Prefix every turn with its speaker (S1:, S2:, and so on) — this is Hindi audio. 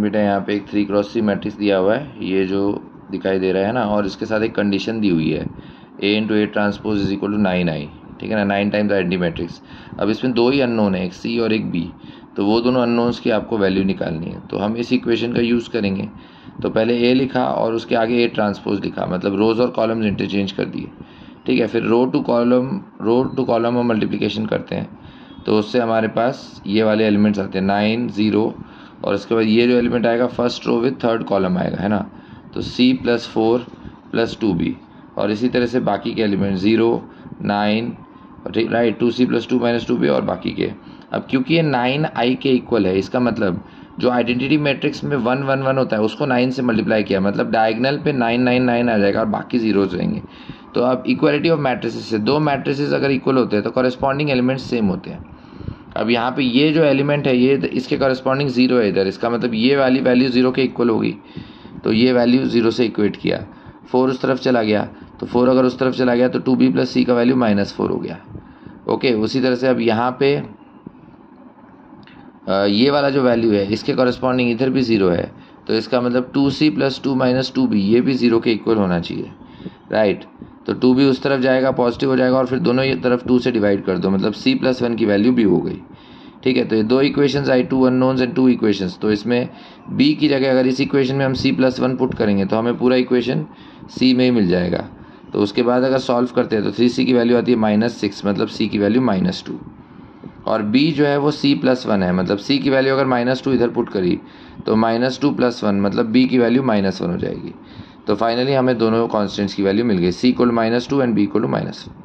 S1: बेटा यहाँ पे एक 3x3 मैट्रिक्स दिया हुआ है, ये जो दिखाई दे रहा है ना, और इसके साथ एक कंडीशन दी हुई है A into A transpose is equal to 9I, ठीक है ना, 9 टाइम्स आइडेंटिटी मैट्रिक्स। अब इसमें दो ही अननोन है, एक C और एक B, तो वो दोनों अननोन्स की आपको वैल्यू निकालनी है। तो हम इस इक्वेशन का यूज़ करेंगे। तो पहले A लिखा और उसके आगे A ट्रांसपोज लिखा, मतलब रोज़ और कॉलम्स इंटरचेंज कर दिए, ठीक है। फिर रो टू कॉलम हम मल्टीप्लिकेशन करते हैं, तो उससे हमारे पास ये वाले एलिमेंट्स आते हैं 9 0, और उसके बाद ये जो एलिमेंट आएगा first row with third column आएगा, है ना, तो C + 4 + 2B, और इसी तरह से बाकी के एलिमेंट 0 9 राइट 2C + 2 - 2B और बाकी के। अब क्योंकि ये 9I के इक्वल है, इसका मतलब जो आइडेंटिटी मैट्रिक्स में 1 1 1 होता है उसको 9 से मल्टीप्लाई किया, मतलब डायगनल पे 9 9 9 आ जाएगा और बाकी जीरोज रहेंगे। तो अब इक्वलिटी ऑफ मैट्रिसेस से दो मैट्रिसेस अगर इक्वल होते हैं तो कॉरेस्पॉन्डिंग एलिमेंट्स सेम होते हैं। अब यहाँ पे ये जो एलिमेंट है ये इसके कॉरेस्पॉन्डिंग 0 है इधर, इसका मतलब ये वाली वैल्यू 0 के इक्वल होगी, तो ये वैल्यू 0 से इक्वेट किया। 4 उस तरफ चला गया, तो 4 अगर उस तरफ चला गया तो 2B + C का वैल्यू -4 हो गया। ओके, उसी तरह से अब यहाँ पे ये वाला जो वैल्यू है इसके कॉरेस्पॉन्डिंग इधर भी 0 है, तो इसका मतलब 2C + 2 - 2B ये भी 0 के इक्वल होना चाहिए, राइट। तो 2B उस तरफ जाएगा, पॉजिटिव हो जाएगा, और फिर दोनों ये तरफ 2 से डिवाइड कर दो, मतलब C + 1 की वैल्यू भी हो गई, ठीक है। तो ये दो equations I, 2 unknowns and 2 equations. तो इसमें B की जगह अगर इस इक्वेशन में हम C + 1 पुट करेंगे तो हमें पूरा इक्वेशन C में ही मिल जाएगा। तो उसके बाद अगर सॉल्व करते हैं तो 3C की वैल्यू आती है -6, मतलब C की वैल्यू -2, और B जो है वो C + 1 है, मतलब C की वैल्यू अगर -2 इधर पुट करी तो -2 + 1 मतलब B की वैल्यू -1 हो जाएगी। तो फाइनली हमें दोनों कॉन्स्टेंट्स की वैल्यू मिल गई, C = -2 एंड B = -1।